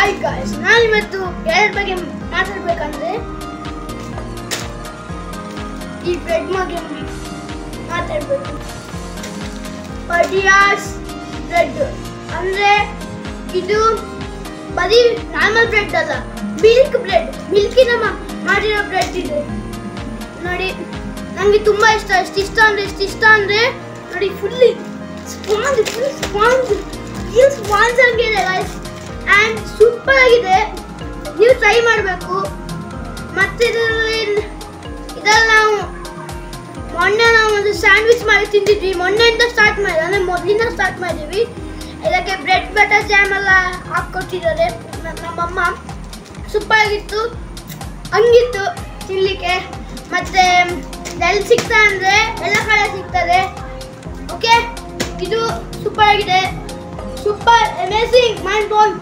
Hi guys, ನಾನು ಇವತ್ತು bread ಬಗ್ಗೆ ಮಾತಾಡಬೇಕಂದ್ರೆ ಈ ಬ್ರೆಡ್ ಬಗ್ಗೆ ಮಾತಾಡಬೇಕು. ಪಡಿಯಾಸ್ ಬ್ರೆಡ್ ಅಂದ್ರೆ ಇದು ಬರೀ ನಾರ್ಮಲ್ ಬ್ರೆಡ್ ಅಲ್ಲ, ಮಿಲ್ಕ್ ಬ್ರೆಡ್, ಮಿಲ್ಕಿನ ಮಾಡಿರೋ ಬ್ರೆಡ್ ಇದು. ನೋಡಿ, ನನಗೆ ತುಂಬಾ ಇಷ್ಟ. ಇಷ್ಟ ಅಂದ್ರೆ ನೋಡಿ, ಫುಲ್ ಸ್ಪಾಂಜ್ ಆಗಿದೆ ಗೈಸ್, ಆ್ಯಂಡ್ ಸೂಪರ್ ಆಗಿದೆ. ನೀವು ಟ್ರೈ ಮಾಡಬೇಕು. ಮತ್ತೆ ಇದರಲ್ಲಿ ನಾವು ಮೊನ್ನೆ ಒಂದು ಸ್ಯಾಂಡ್ವಿಚ್ ಮಾಡಿ ತಿಂದಿದ್ವಿ. ಮೊನ್ನೆಯಿಂದ ಸ್ಟಾರ್ಟ್ ಮಾಡಿ, ಅಂದರೆ ಮೊದಲಿಂದ ಸ್ಟಾರ್ಟ್ ಮಾಡಿದ್ವಿ. ಇದಕ್ಕೆ ಬ್ರೆಡ್ ಬಟರ್ ಜಾಮ್ ಎಲ್ಲ ಹಾಕ್ಕೊಟ್ಟಿದ್ದಾರೆ ನಮ್ಮಮ್ಮ. ಸೂಪರ್ ಆಗಿತ್ತು, ಹಂಗಿತ್ತು ತಿನ್ನಲಿಕ್ಕೆ. ಮತ್ತೆ ಎಲ್ಲಿ ಸಿಗ್ತಾ ಅಂದರೆ ಎಲ್ಲ ಕಡೆ ಸಿಗ್ತದೆ. ಓಕೆ, ಇದು ಸೂಪರ್ ಆಗಿದೆ, ಸೂಪರ್ ಅಮೇಜಿಂಗ್, ಮೈಂಡ್ ಬ್ಲೋಯಿಂಗ್.